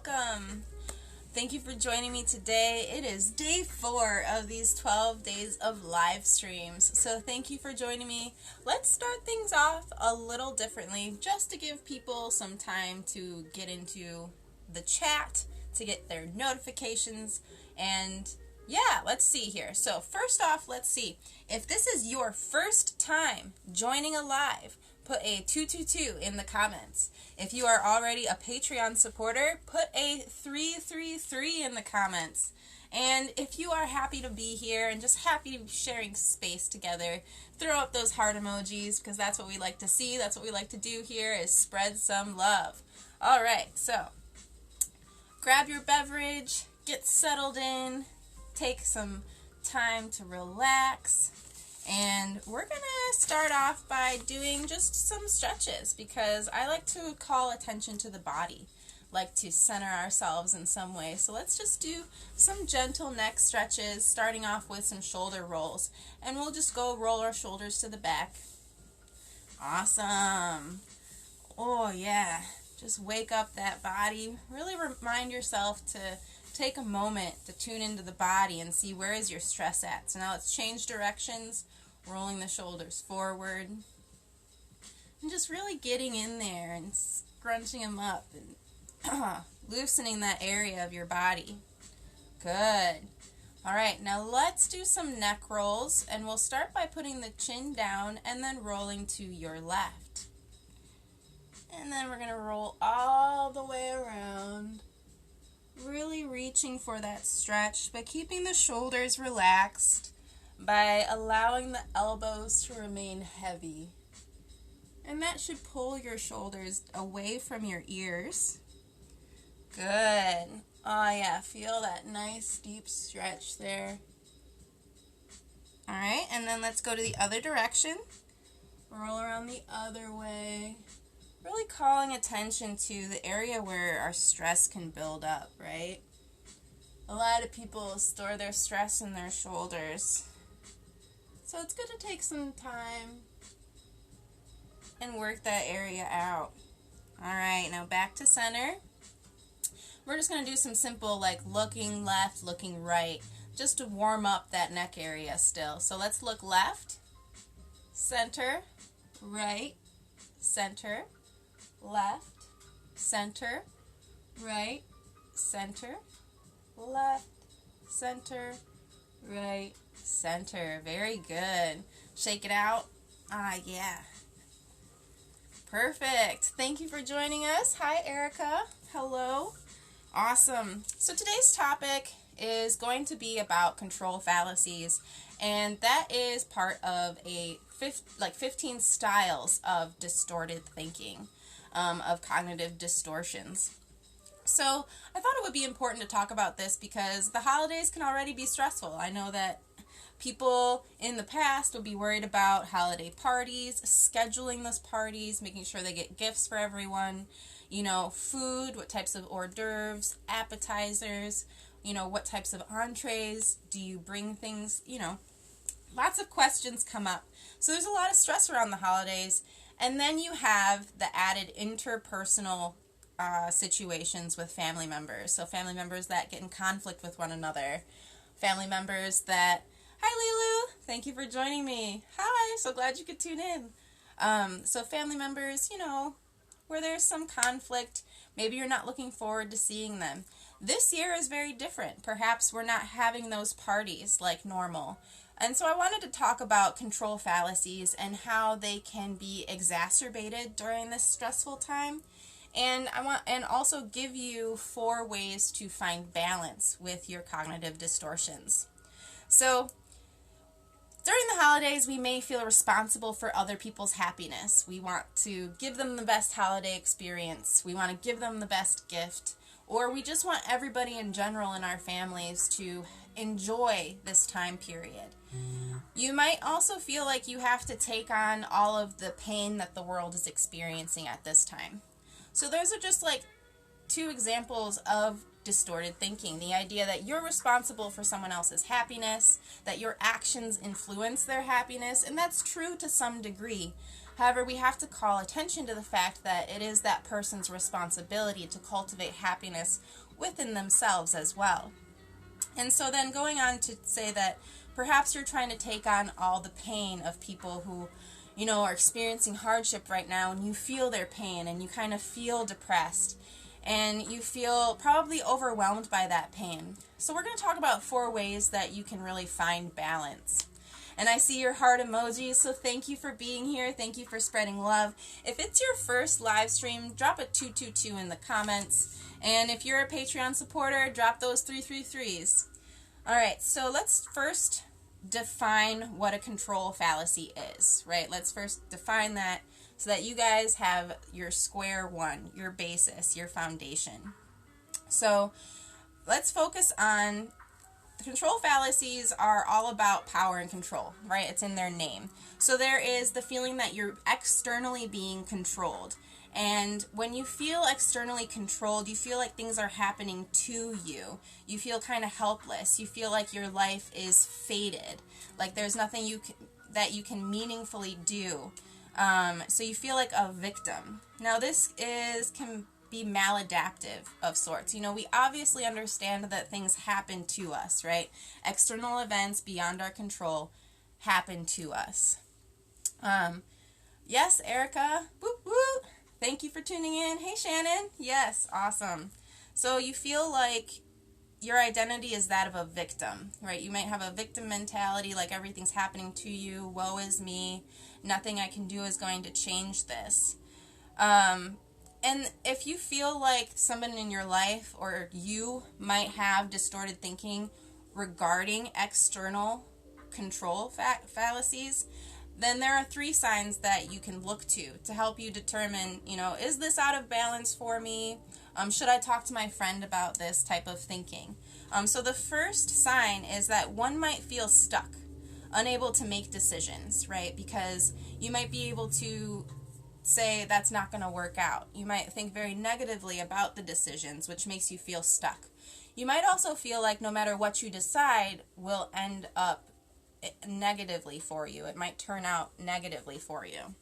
welcome. Thank you for joining me today. It is day 4 of these 12 days of live streams. So thank you for joining me. Let's start things off a little differently just to give people some time to get into the chat, to get their notifications, and yeah, let's see here. So first off, let's see. If this is your first time joining a live, put a 222 in the comments. If you are already a Patreon supporter, put a 333 in the comments. And if you are happy to be here and just happy to be sharing space together, throw up those heart emojis because that's what we like to see. That's what we like to do here is spread some love. All right, so grab your beverage, get settled in, take some time to relax. And we're going to start off by doing just some stretches because I like to call attention to the body, like to center ourselves in some way. So let's just do some gentle neck stretches, starting off with some shoulder rolls. And we'll just go roll our shoulders to the back. Awesome. Oh, yeah. Just wake up that body. Really remind yourself to take a moment to tune into the body and see where is your stress at. So now let's change directions, rolling the shoulders forward, and just really getting in there and scrunching them up and loosening that area of your body. Good. All right, now let's do some neck rolls, and we'll start by putting the chin down and then rolling to your left. And then we're going to roll all the way around. Really reaching for that stretch, but keeping the shoulders relaxed by allowing the elbows to remain heavy. And that should pull your shoulders away from your ears. Good. Oh yeah, feel that nice deep stretch there. Alright, and then let's go to the other direction. Roll around the other way. Really calling attention to the area where our stress can build up, right? A lot of people store their stress in their shoulders. So it's good to take some time and work that area out. Alright, now back to center. We're just going to do some simple like looking left, looking right, just to warm up that neck area still. So let's look left, center, right, center, left, center, right, center, left, center, right, center. Very good. Shake it out. Ah, yeah. Perfect. Thank you for joining us. Hi, Erica. Hello. Awesome. So today's topic is going to be about control fallacies, and that is part of a 15 styles of distorted thinking. Of cognitive distortions. So I thought it would be important to talk about this because the holidays can already be stressful. I know that people in the past would be worried about holiday parties, scheduling those parties, making sure they get gifts for everyone, food, what types of hors d'oeuvres, appetizers, what types of entrees, do you bring things, lots of questions come up. So there's a lot of stress around the holidays. And then you have the added interpersonal situations with family members. So family members that get in conflict with one another. Family members that, hi Lilu, thank you for joining me. Hi, so glad you could tune in. So family members, where there's some conflict, maybe you're not looking forward to seeing them. This year is very different. Perhaps we're not having those parties like normal. And so I wanted to talk about control fallacies and how they can be exacerbated during this stressful time. And also give you 4 ways to find balance with your cognitive distortions. So during the holidays, we may feel responsible for other people's happiness. We want to give them the best holiday experience. We want to give them the best gift. Or we just want everybody in general in our families to enjoy this time period. You might also feel like you have to take on all of the pain that the world is experiencing at this time. So those are just like 2 examples of distorted thinking. The idea that you're responsible for someone else's happiness, that your actions influence their happiness, and that's true to some degree. However, we have to call attention to the fact that it is that person's responsibility to cultivate happiness within themselves as well. And so then going on to say that perhaps you're trying to take on all the pain of people who, are experiencing hardship right now, and you feel their pain and you kind of feel depressed and you feel probably overwhelmed by that pain. So we're going to talk about 4 ways that you can really find balance. And I see your heart emojis, so thank you for being here. Thank you for spreading love. If it's your first live stream, drop a 222 in the comments. And if you're a Patreon supporter, drop those 333s. All right, so let's first define what a control fallacy is, right? Let's first define that so that you guys have your square one, your basis, your foundation. So let's focus on control fallacies. Are all about power and control, right? It's in their name. So there is the feeling that you're externally being controlled. And when you feel externally controlled, you feel like things are happening to you. You feel kind of helpless. You feel like your life is fated. Like there's nothing that you can meaningfully do. So you feel like a victim. Now this can be maladaptive of sorts. We obviously understand that things happen to us, right? External events beyond our control happen to us. Yes, Erica. Whoop, whoop. Thank you for tuning in. Hey, Shannon. Yes, awesome. So you feel like your identity is that of a victim, right? You might have a victim mentality, like everything's happening to you. Woe is me. Nothing I can do is going to change this. And if you feel like someone in your life or you might have distorted thinking regarding external control fallacies, then there are 3 signs that you can look to help you determine, is this out of balance for me? Should I talk to my friend about this type of thinking? So the first sign is that one might feel stuck, unable to make decisions, right? Because you might be able to say that's not going to work out. You might think very negatively about the decisions, which makes you feel stuck. You might also feel like no matter what you decide will end up negatively for you. It might turn out negatively for you.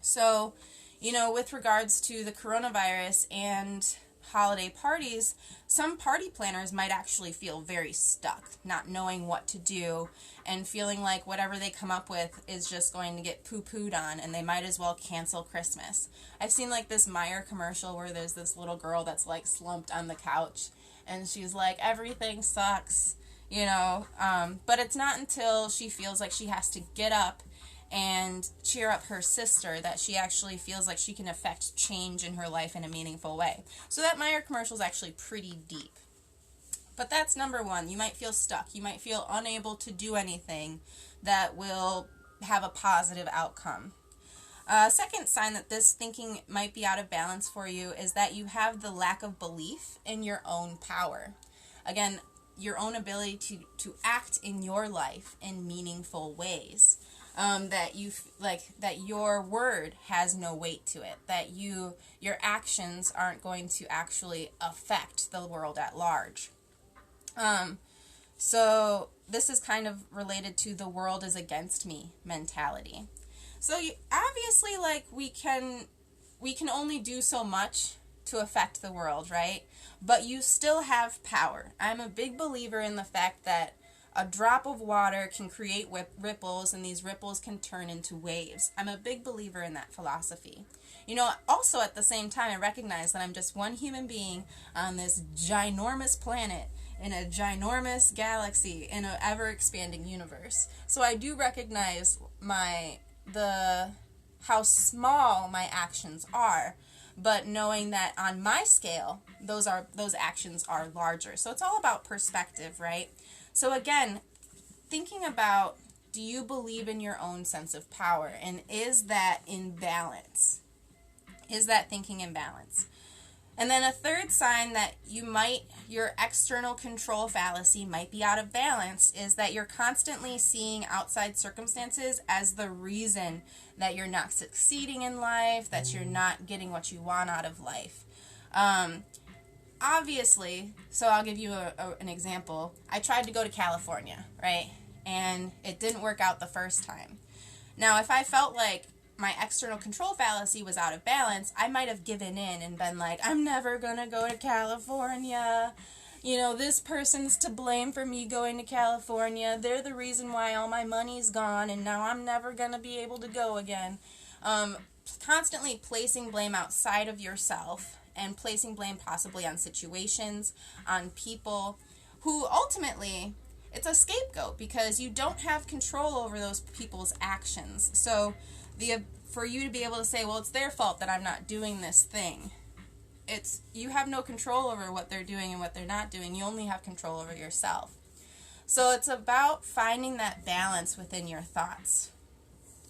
So, with regards to the coronavirus and holiday parties, some party planners might actually feel very stuck, not knowing what to do and feeling like whatever they come up with is just going to get poo-pooed on and they might as well cancel Christmas. I've seen like this Meyer commercial where there's this little girl that's like slumped on the couch and she's like, everything sucks. But it's not until she feels like she has to get up and cheer up her sister that she actually feels like she can affect change in her life in a meaningful way. So that Meyer commercial is actually pretty deep. But that's number 1. You might feel stuck. You might feel unable to do anything that will have a positive outcome. Second sign that this thinking might be out of balance for you is that you have the lack of belief in your own power. Again, your own ability to act in your life in meaningful ways. That your word has no weight to it, that your actions aren't going to actually affect the world at large. So this is kind of related to the world is against me mentality. So obviously, we can only do so much to affect the world, right? But you still have power. I'm a big believer in the fact that a drop of water can create ripples, and these ripples can turn into waves. I'm a big believer in that philosophy. Also at the same time, I recognize that I'm just one human being on this ginormous planet, in a ginormous galaxy, in an ever-expanding universe. So I do recognize how small my actions are, but knowing that on my scale, those actions are larger. So it's all about perspective, right? So again, thinking about, do you believe in your own sense of power? And is that in balance? Is that thinking in balance? And then a third sign that your external control fallacy might be out of balance is that you're constantly seeing outside circumstances as the reason that you're not succeeding in life, that you're not getting what you want out of life. obviously, so I'll give you an example. I tried to go to California, right? And it didn't work out the first time. Now, if I felt like my external control fallacy was out of balance, I might have given in and been like, I'm never going to go to California. You know, this person's to blame for me going to California. They're the reason why all my money's gone, and now I'm never going to be able to go again. Constantly placing blame outside of yourself and placing blame possibly on situations, on people who ultimately, it's a scapegoat because you don't have control over those people's actions. So for you to be able to say, well, it's their fault that I'm not doing this thing. You have no control over what they're doing and what they're not doing. You only have control over yourself. So it's about finding that balance within your thoughts.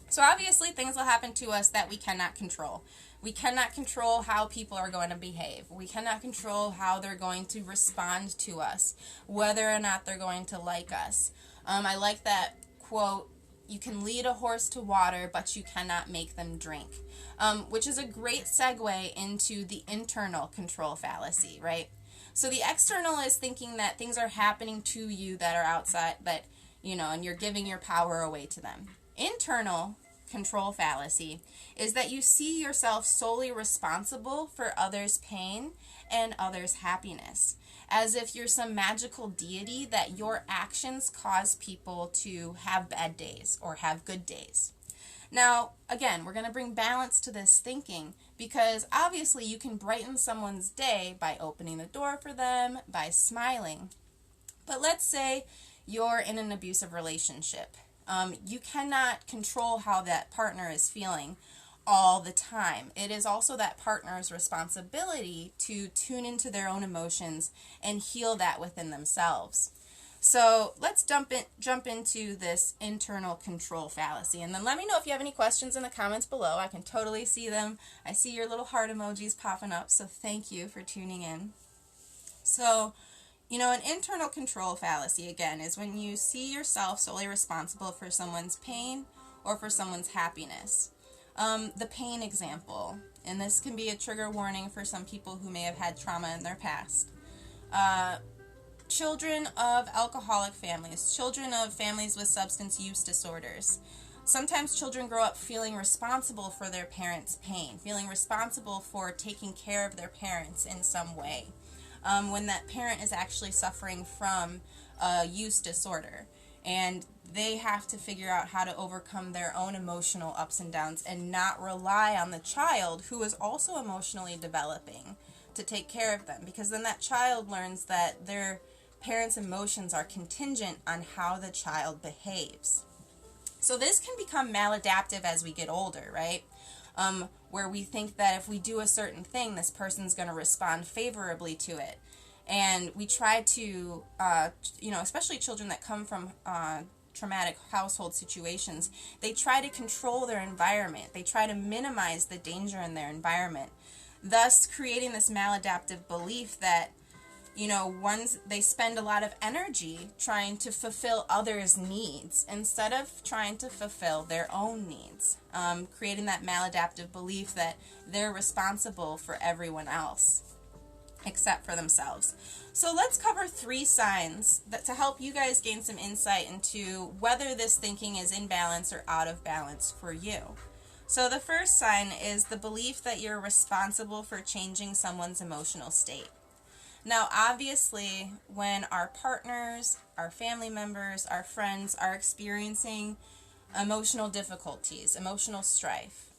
So obviously things will happen to us that we cannot control. We cannot control how people are going to behave. We cannot control how they're going to respond to us, whether or not they're going to like us. I like that quote, you can lead a horse to water, but you cannot make them drink, which is a great segue into the internal control fallacy, right? So the external is thinking that things are happening to you that are outside, and you're giving your power away to them. Internal control fallacy is that you see yourself solely responsible for others' pain and others' happiness, as if you're some magical deity that your actions cause people to have bad days or have good days. Now, again, we're going to bring balance to this thinking because obviously you can brighten someone's day by opening the door for them, by smiling. But let's say you're in an abusive relationship. You cannot control how that partner is feeling all the time. It is also that partner's responsibility to tune into their own emotions and heal that within themselves. So let's jump into this internal control fallacy, and then let me know if you have any questions in the comments below. I can totally see them. I see your little heart emojis popping up, so thank you for tuning in. So, an internal control fallacy, again, is when you see yourself solely responsible for someone's pain or for someone's happiness. The pain example, and this can be a trigger warning for some people who may have had trauma in their past. Children of alcoholic families, children of families with substance use disorders. Sometimes children grow up feeling responsible for their parents' pain, feeling responsible for taking care of their parents in some way, when that parent is actually suffering from a use disorder. And they have to figure out how to overcome their own emotional ups and downs and not rely on the child who is also emotionally developing to take care of them, because then that child learns that their parents' emotions are contingent on how the child behaves. So this can become maladaptive as we get older, right? Where we think that if we do a certain thing, this person's going to respond favorably to it. And we try to, especially children that come from traumatic household situations, they try to control their environment. They try to minimize the danger in their environment, thus creating this maladaptive belief that, they spend a lot of energy trying to fulfill others' needs instead of trying to fulfill their own needs, creating that maladaptive belief that they're responsible for everyone else except for themselves. So let's cover 3 signs to help you guys gain some insight into whether this thinking is in balance or out of balance for you. So the first sign is the belief that you're responsible for changing someone's emotional state. Now, obviously, when our partners, our family members, our friends are experiencing emotional difficulties, emotional strife,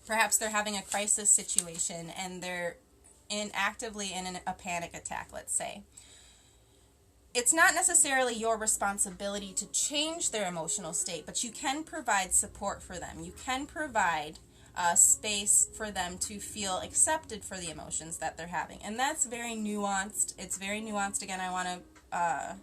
perhaps they're having a crisis situation and they're actively in a panic attack, let's say. It's not necessarily your responsibility to change their emotional state, but you can provide support for them. You can provide space for them to feel accepted for the emotions that they're having. And that's very nuanced. It's very nuanced. Again, I want to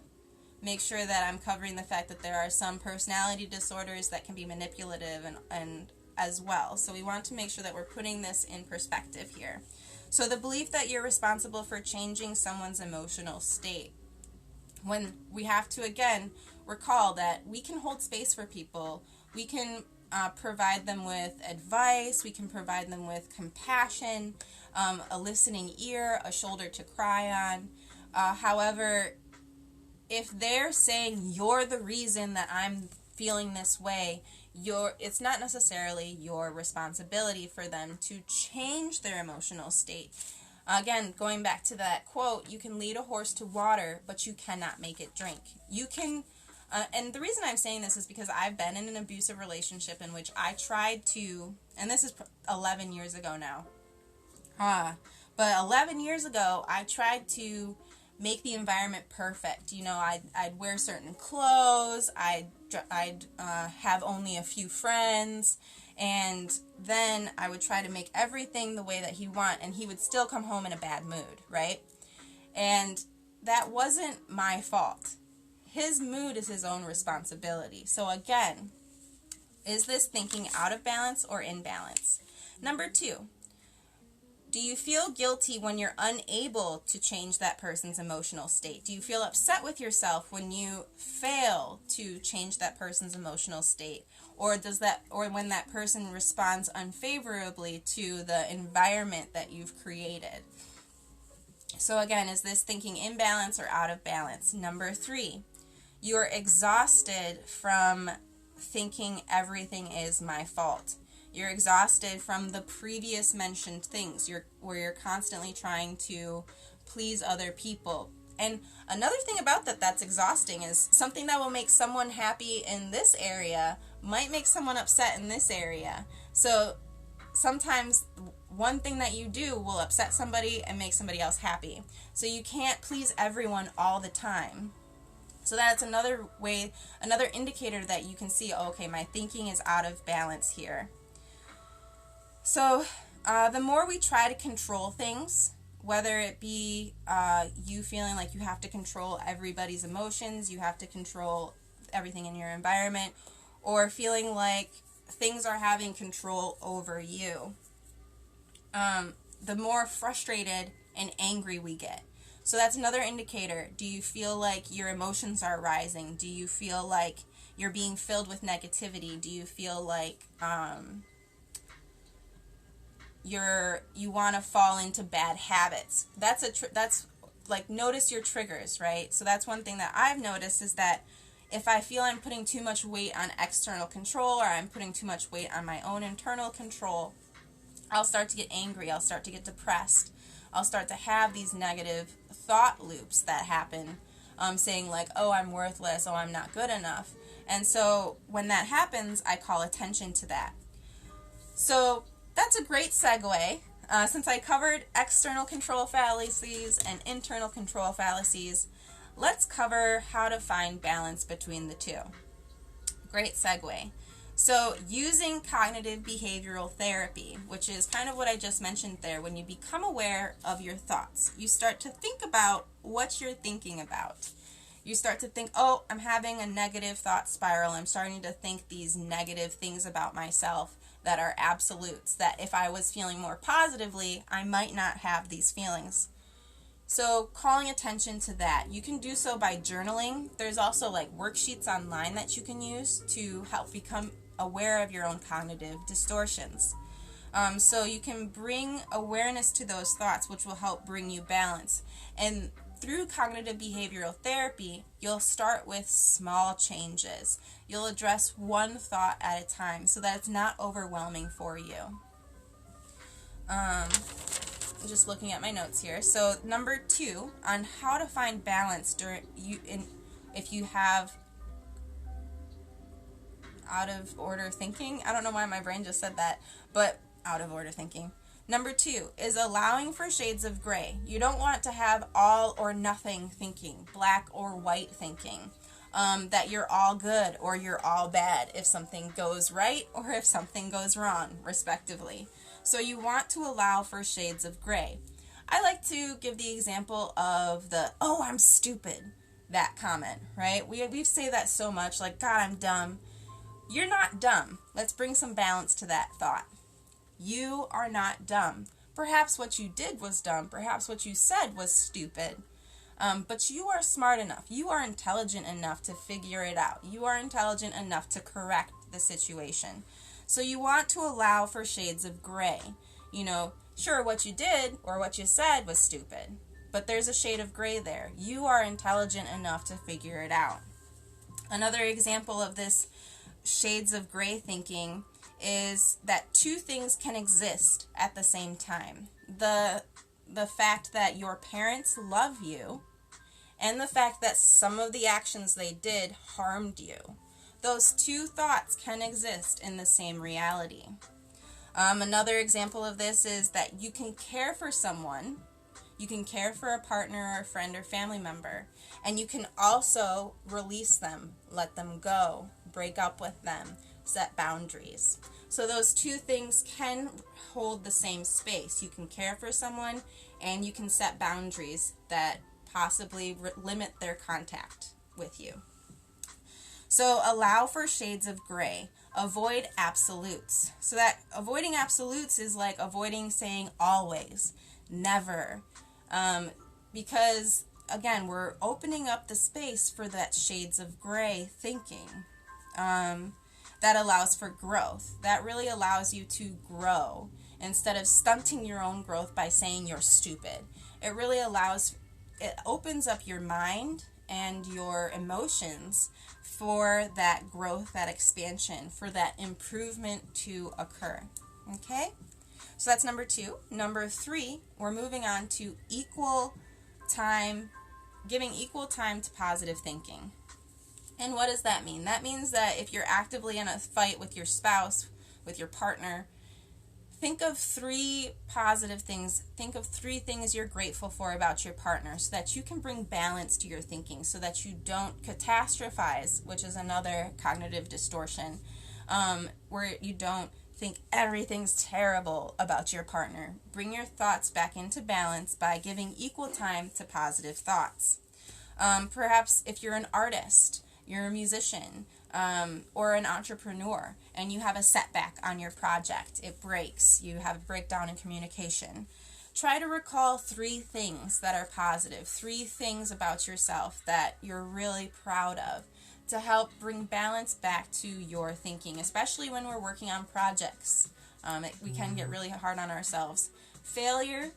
make sure that I'm covering the fact that there are some personality disorders that can be manipulative and as well. So we want to make sure that we're putting this in perspective here. So the belief that you're responsible for changing someone's emotional state. When we have to, again, recall that we can hold space for people. We can provide them with advice. We can provide them with compassion, a listening ear, a shoulder to cry on. However, if they're saying you're the reason that I'm feeling this way, it's not necessarily your responsibility for them to change their emotional state. Again, going back to that quote, you can lead a horse to water, but you cannot make it drink. You can, and the reason I'm saying this is because I've been in an abusive relationship in which I tried to, and this is 11 years ago now, but 11 years ago, I tried to make the environment perfect. You know, I'd wear certain clothes, I'd have only a few friends, and then I would try to make everything the way that he want, and he would still come home in a bad mood, right? And that wasn't my fault. His mood is his own responsibility. So again, is this thinking out of balance or in balance? Number 2, do you feel guilty when you're unable to change that person's emotional state? Do you feel upset with yourself when you fail to change that person's emotional state? Or when that person responds unfavorably to the environment that you've created? So again, is this thinking in balance or out of balance? Number 3, you're exhausted from thinking everything is my fault. You're exhausted from the previous mentioned things, where you're constantly trying to please other people. And another thing about that's exhausting is something that will make someone happy in this area might make someone upset in this area. So sometimes one thing that you do will upset somebody and make somebody else happy. So you can't please everyone all the time. So that's another indicator that you can see, okay, my thinking is out of balance here. So the more we try to control things, whether it be you feeling like you have to control everybody's emotions, you have to control everything in your environment, or feeling like things are having control over you, the more frustrated and angry we get. So that's another indicator. Do you feel like your emotions are rising? Do you feel like you're being filled with negativity? Do you feel like you want to fall into bad habits? That's like, notice your triggers, right? So that's one thing that I've noticed, is that if I feel I'm putting too much weight on external control, or I'm putting too much weight on my own internal control, I'll start to get angry, I'll start to get depressed, I'll start to have these negative thought loops that happen, saying like, oh, I'm worthless, oh, I'm not good enough. And so when that happens, I call attention to that. So that's a great segue. Since I covered external control fallacies and internal control fallacies, let's cover how to find balance between the two. Great segue. So using cognitive behavioral therapy, which is kind of what I just mentioned there, when you become aware of your thoughts, you start to think about what you're thinking about. You start to think, oh, I'm having a negative thought spiral. I'm starting to think these negative things about myself that are absolutes, that if I was feeling more positively, I might not have these feelings. So calling attention to that. You can do so by journaling. There's also like worksheets online that you can use to help become aware of your own cognitive distortions. So you can bring awareness to those thoughts, which will help bring you balance. And through cognitive behavioral therapy, you'll start with small changes. You'll address one thought at a time so that it's not overwhelming for you. I'm just looking at my notes here. So number 2, on how to find balance if you have out of order thinking. I don't know why my brain just said that, but out of order thinking. Number 2 is allowing for shades of gray. You don't want to have all or nothing thinking, black or white thinking, that you're all good or you're all bad if something goes right or if something goes wrong, respectively. So you want to allow for shades of gray. I like to give the example of the, oh, I'm stupid, that comment, right? We say that so much, like, God, I'm dumb. You're not dumb. Let's bring some balance to that thought. You are not dumb. Perhaps what you did was dumb. Perhaps what you said was stupid. But you are smart enough. You are intelligent enough to figure it out. You are intelligent enough to correct the situation. So you want to allow for shades of gray. You know, sure, what you did or what you said was stupid, but there's a shade of gray there. You are intelligent enough to figure it out. Another example of this shades of gray thinking is that two things can exist at the same time. The fact that your parents love you and the fact that some of the actions they did harmed you. Those two thoughts can exist in the same reality. Another example of this is that you can care for someone, you can care for a partner or a friend or family member, and you can also release them, let them go, break up with them, set boundaries. So those two things can hold the same space. You can care for someone and you can set boundaries that possibly limit their contact with you. So allow for shades of gray. Avoid absolutes. So that avoiding absolutes is like avoiding saying always, never. Because, again, we're opening up the space for that shades of gray thinking. That allows for growth. That really allows you to grow instead of stunting your own growth by saying you're stupid. It really opens up your mind and your emotions for that growth, that expansion, for that improvement to occur. Okay? So that's number 2. Number 3, we're moving on to giving equal time to positive thinking. And what does that mean? That means that if you're actively in a fight with your spouse, with your partner, think of 3 positive things. Think of 3 things you're grateful for about your partner so that you can bring balance to your thinking, so that you don't catastrophize, which is another cognitive distortion, where you don't think everything's terrible about your partner. Bring your thoughts back into balance by giving equal time to positive thoughts. Perhaps if you're an artist, you're a musician, or an entrepreneur, and you have a setback on your project, it breaks, you have a breakdown in communication. Try to recall 3 things that are positive, 3 things about yourself that you're really proud of to help bring balance back to your thinking, especially when we're working on projects. We can get really hard on ourselves. Failure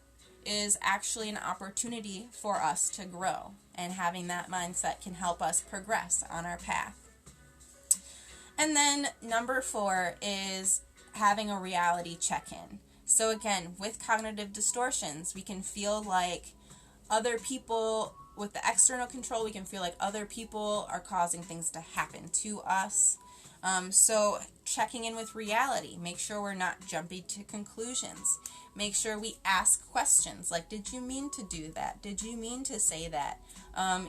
is actually an opportunity for us to grow, and having that mindset can help us progress on our path. And then number 4 is having a reality check-in. So again, with cognitive distortions, we can feel like other people, with the external control, we can feel like other people are causing things to happen to us. So checking in with reality, make sure we're not jumping to conclusions. Make sure we ask questions like, did you mean to do that? Did you mean to say that?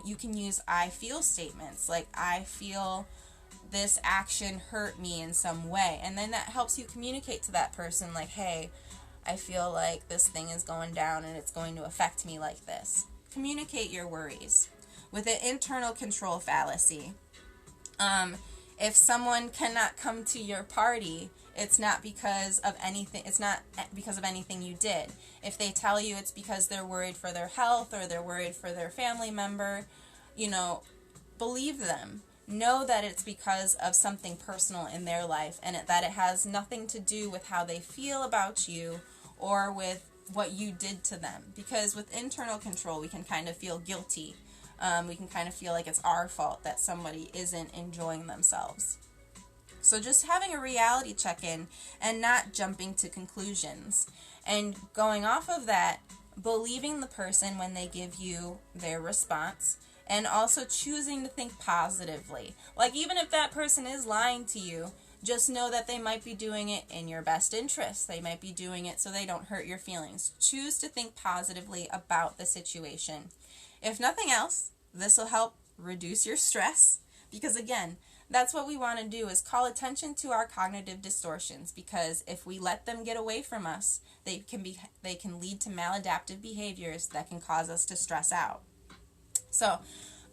You can use I feel statements like, I feel this action hurt me in some way. And then that helps you communicate to that person like, hey, I feel like this thing is going down and it's going to affect me like this. Communicate your worries. With an internal control fallacy, if someone cannot come to your party, it's not because of anything. It's not because of anything you did. If they tell you it's because they're worried for their health or they're worried for their family member, believe them. Know that it's because of something personal in their life, and that it has nothing to do with how they feel about you or with what you did to them. Because with internal control, we can kind of feel guilty. We can kind of feel like it's our fault that somebody isn't enjoying themselves. So just having a reality check-in and not jumping to conclusions. And going off of that, believing the person when they give you their response, and also choosing to think positively. Like, even if that person is lying to you, just know that they might be doing it in your best interest. They might be doing it so they don't hurt your feelings. Choose to think positively about the situation. If nothing else, this will help reduce your stress, because again, that's what we want to do, is call attention to our cognitive distortions, because if we let them get away from us, they can lead to maladaptive behaviors that can cause us to stress out. So,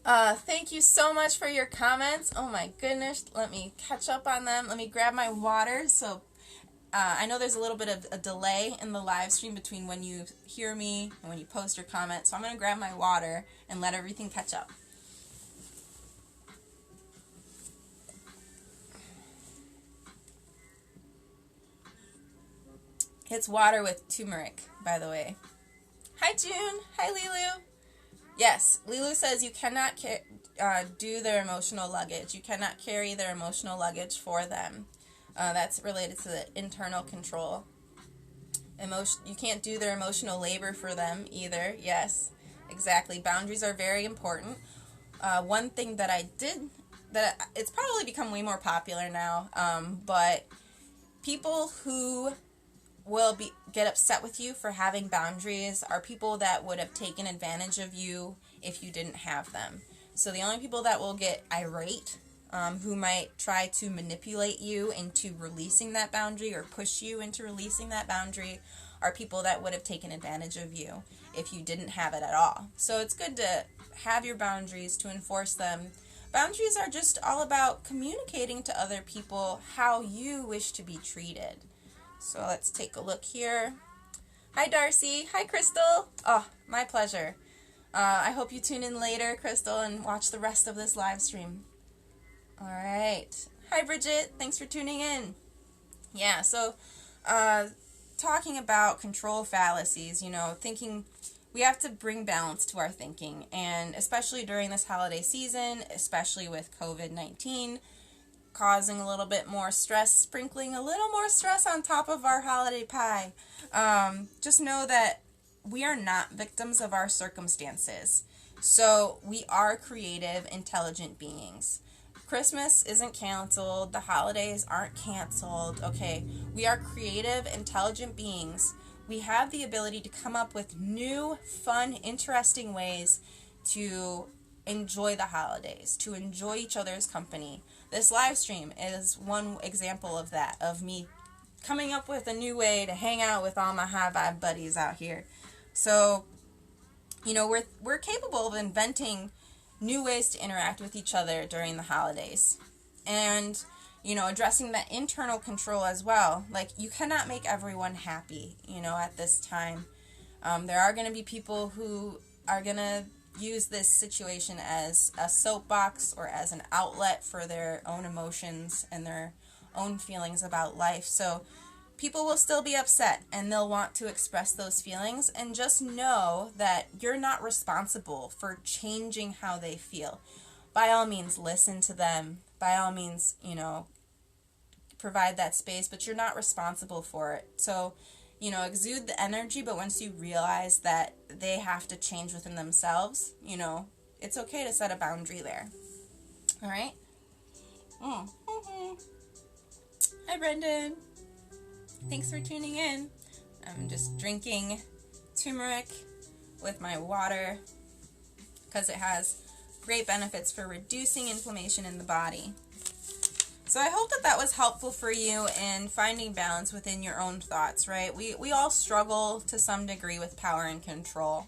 thank you so much for your comments. Oh my goodness, let me catch up on them. Let me grab my water. So, I know there's a little bit of a delay in the live stream between when you hear me and when you post your comments. So I'm going to grab my water and let everything catch up. It's water with turmeric, by the way. Hi, June. Hi, Lilu. Yes, Lilu says you cannot do their emotional luggage. You cannot carry their emotional luggage for them. That's related to the internal control. You can't do their emotional labor for them either. Yes, exactly. Boundaries are very important. One thing that I did, it's probably become way more popular now, but people who will get upset with you for having boundaries are people that would have taken advantage of you if you didn't have them. So the only people that will get irate, who might try to manipulate you into releasing that boundary or push you into releasing that boundary, are people that would have taken advantage of you if you didn't have it at all. So it's good to have your boundaries, to enforce them. Boundaries are just all about communicating to other people how you wish to be treated. So let's take a look here. Hi, Darcy. Hi, Crystal. Oh, my pleasure. I hope you tune in later, Crystal, and watch the rest of this live stream. All right. Hi, Bridget. Thanks for tuning in. Yeah, so talking about control fallacies, thinking we have to bring balance to our thinking, and especially during this holiday season, especially with COVID-19, causing a little bit more stress, sprinkling a little more stress on top of our holiday pie. Just know that we are not victims of our circumstances. So we are creative, intelligent beings. Christmas isn't canceled. The holidays aren't canceled. Okay, we are creative, intelligent beings. We have the ability to come up with new, fun, interesting ways to enjoy the holidays, to enjoy each other's company. This live stream is one example of that, of me coming up with a new way to hang out with all my high vibe buddies out here. So, we're capable of inventing new ways to interact with each other during the holidays. And, addressing that internal control as well. Like, you cannot make everyone happy, at this time. There are going to be people who are going to use this situation as a soapbox or as an outlet for their own emotions and their own feelings about life. So people will still be upset and they'll want to express those feelings, and just know that you're not responsible for changing how they feel. By all means, listen to them. By all means, provide that space, but you're not responsible for it. So, exude the energy, but once you realize that they have to change within themselves, it's okay to set a boundary there. All right? Hi, Brendan. Thanks for tuning in. I'm just drinking turmeric with my water because it has great benefits for reducing inflammation in the body. So I hope that was helpful for you in finding balance within your own thoughts, right? We all struggle to some degree with power and control.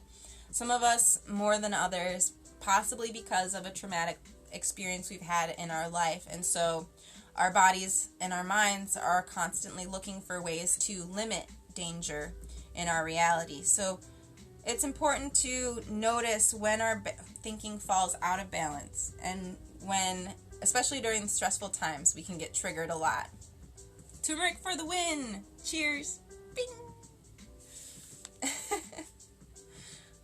Some of us more than others, possibly because of a traumatic experience we've had in our life. And so our bodies and our minds are constantly looking for ways to limit danger in our reality. So it's important to notice when our thinking falls out of balance, and when, especially during stressful times, we can get triggered a lot. Turmeric for the win! Cheers! Bing!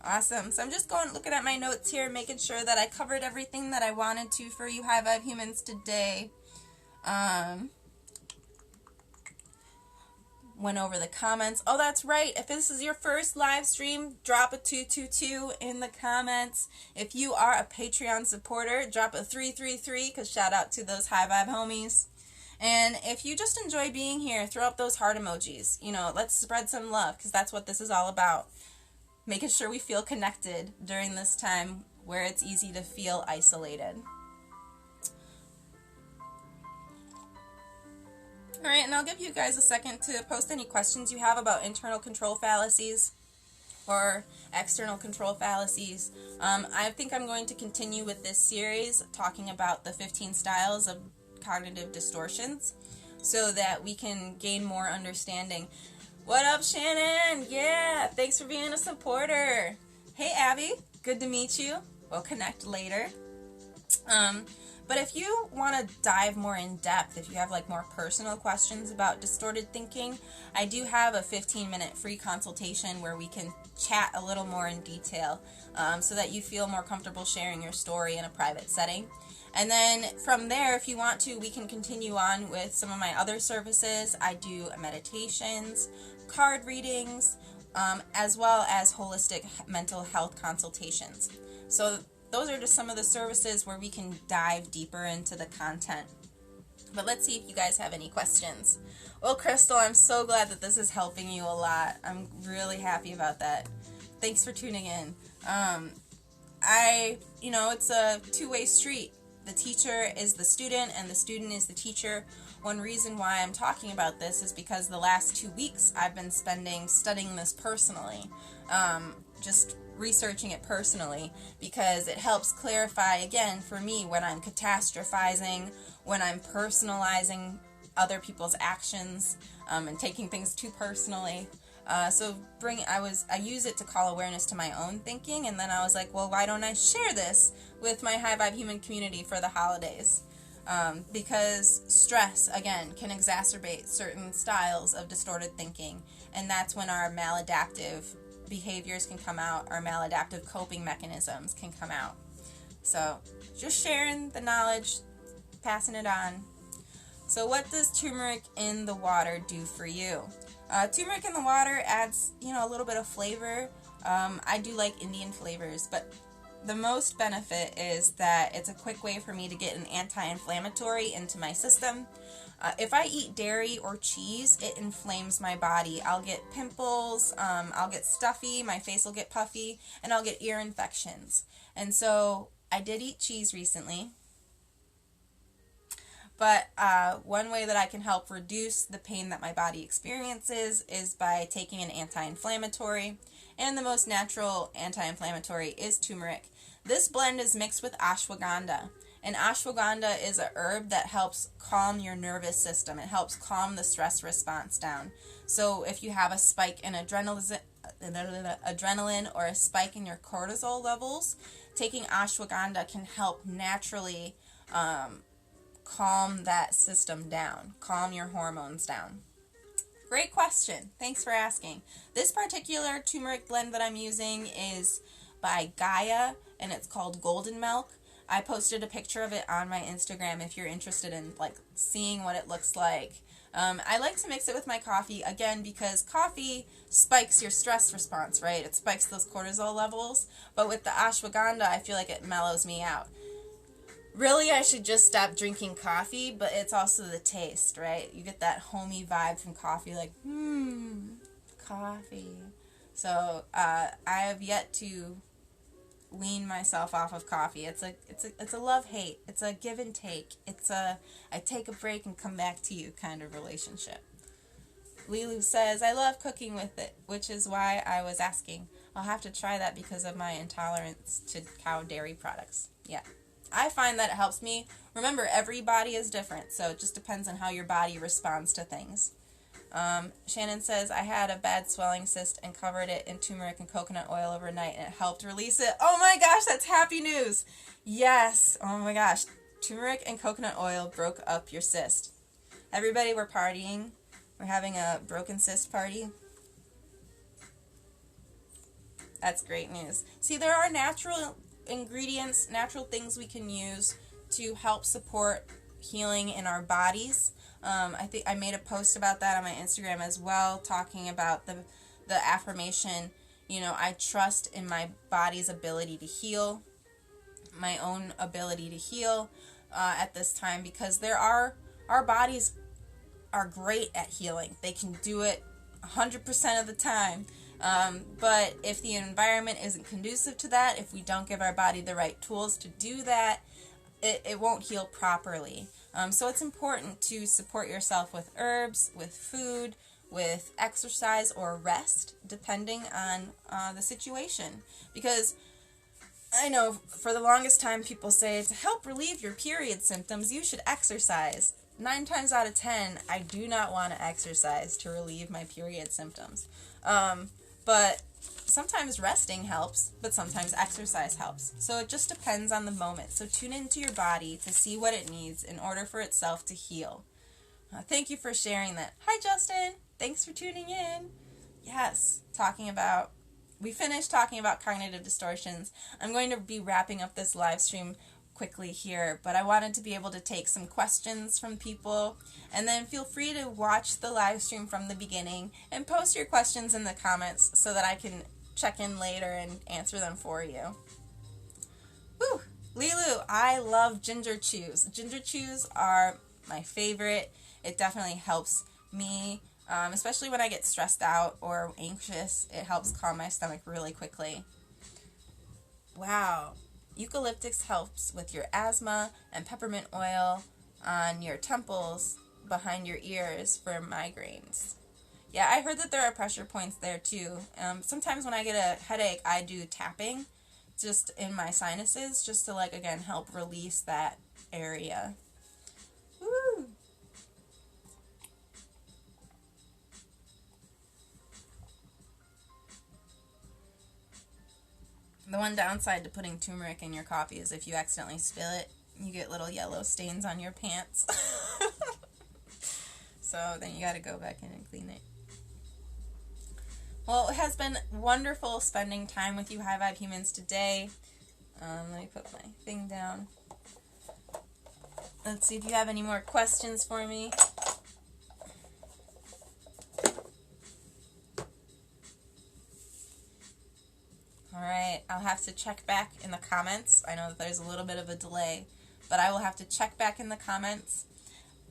Awesome. So I'm just looking at my notes here, making sure that I covered everything that I wanted to for you high vibe humans today. Went over the comments. Oh, that's right. If this is your first live stream, drop a 222 in the comments. If you are a Patreon supporter, drop a 333, because shout out to those high vibe homies. And if you just enjoy being here, throw up those heart emojis. Let's spread some love, because that's what this is all about. Making sure we feel connected during this time where it's easy to feel isolated. Alright, and I'll give you guys a second to post any questions you have about internal control fallacies or external control fallacies. I think I'm going to continue with this series talking about the 15 styles of cognitive distortions so that we can gain more understanding. What up, Shannon? Yeah, thanks for being a supporter. Hey, Abby, good to meet you. We'll connect later. But if you want to dive more in depth, if you have like more personal questions about distorted thinking, I do have a 15-minute free consultation where we can chat a little more in detail, so that you feel more comfortable sharing your story in a private setting. And then from there, if you want to, we can continue on with some of my other services. I do meditations, card readings, as well as holistic mental health consultations. So those are just some of the services where we can dive deeper into the content. But let's see if you guys have any questions. Well, Crystal, I'm so glad that this is helping you a lot. I'm really happy about that. Thanks for tuning in. It's a two-way street. The teacher is the student and the student is the teacher. One reason why I'm talking about this is because the last 2 weeks I've been studying this personally, just researching it personally, because it helps clarify, again, for me, when I'm catastrophizing, when I'm personalizing other people's actions, and taking things too personally. I use it to call awareness to my own thinking, and then I was like, well, why don't I share this with my high vibe human community for the holidays? Because stress, again, can exacerbate certain styles of distorted thinking, and that's when our maladaptive behaviors can come out, our maladaptive coping mechanisms can come out. So, just sharing the knowledge, passing it on. So what does turmeric in the water do for you? Turmeric in the water adds, a little bit of flavor. I do like Indian flavors, but the most benefit is that it's a quick way for me to get an anti-inflammatory into my system. If I eat dairy or cheese, it inflames my body. I'll get pimples, I'll get stuffy, my face will get puffy, and I'll get ear infections. And so I did eat cheese recently. But one way that I can help reduce the pain that my body experiences is by taking an anti-inflammatory. And the most natural anti-inflammatory is turmeric. This blend is mixed with ashwagandha. And ashwagandha is a herb that helps calm your nervous system. It helps calm the stress response down. So if you have a spike in adrenaline or a spike in your cortisol levels, taking ashwagandha can help naturally calm that system down, calm your hormones down. Great question. Thanks for asking. This particular turmeric blend that I'm using is by Gaia, and it's called Golden Milk. I posted a picture of it on my Instagram if you're interested in seeing what it looks like. I like to mix it with my coffee, again, because coffee spikes your stress response, right? It spikes those cortisol levels. But with the ashwagandha, I feel like it mellows me out. Really, I should just stop drinking coffee, but it's also the taste, right? You get that homey vibe from coffee, like, coffee. So, I have yet to wean myself off of coffee. It's a love-hate. It's a give and take. It's a I take a break and come back to you kind of relationship. Lilu says, I love cooking with it, which is why I was asking. I'll have to try that because of my intolerance to cow dairy products. Yeah. I find that it helps me. Remember, every body is different, so it just depends on how your body responds to things. Shannon says, I had a bad swelling cyst and covered it in turmeric and coconut oil overnight, and it helped release it. Oh my gosh, that's happy news. Yes. Oh my gosh. Turmeric and coconut oil broke up your cyst. Everybody, we're partying. We're having a broken cyst party. That's great news. See, there are natural ingredients, natural things we can use to help support healing in our bodies. I think I made a post about that on my Instagram as well, talking about the affirmation, I trust in my body's ability to heal, my own ability to heal at this time, because our bodies are great at healing. They can do it 100% of the time. But if the environment isn't conducive to that, if we don't give our body the right tools to do that, it won't heal properly. So it's important to support yourself with herbs, with food, with exercise or rest, depending on the situation. Because I know for the longest time people say, to help relieve your period symptoms, you should exercise. 9 times out of 10, I do not want to exercise to relieve my period symptoms. But sometimes resting helps, but sometimes exercise helps. So it just depends on the moment. So tune into your body to see what it needs in order for itself to heal. Thank you for sharing that. Hi, Justin. Thanks for tuning in. Yes, we finished talking about cognitive distortions. I'm going to be wrapping up this live stream quickly here, but I wanted to be able to take some questions from people, and then feel free to watch the live stream from the beginning and post your questions in the comments so that I can check in later and answer them for you. Woo! Lilu, I love ginger chews. Ginger chews are my favorite. It definitely helps me, especially when I get stressed out or anxious. It helps calm my stomach really quickly. Wow. Eucalyptus helps with your asthma, and peppermint oil on your temples behind your ears for migraines. Yeah, I heard that there are pressure points there too. Sometimes when I get a headache, I do tapping just in my sinuses just to, like, again, help release that area. Woo! The one downside to putting turmeric in your coffee is if you accidentally spill it, you get little yellow stains on your pants. So then you gotta go back in and clean it. Well, it has been wonderful spending time with you High Vibe humans today. Let me put my thing down. Let's see if you have any more questions for me. Alright, I'll have to check back in the comments. I know that there's a little bit of a delay, but I will have to check back in the comments.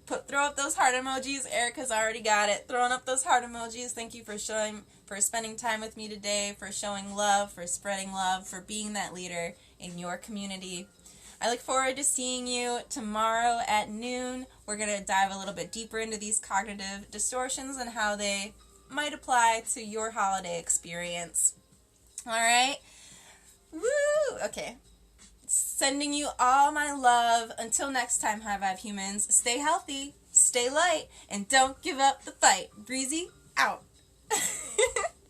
Throw up those heart emojis. Erica's already got it. Throwing up those heart emojis. Thank you for spending time with me today, for showing love, for spreading love, for being that leader in your community. I look forward to seeing you tomorrow at noon. We're going to dive a little bit deeper into these cognitive distortions and how they might apply to your holiday experience. Alright? Woo! Okay. Sending you all my love. Until next time, High Vibe humans, stay healthy, stay light, and don't give up the fight. Breezy,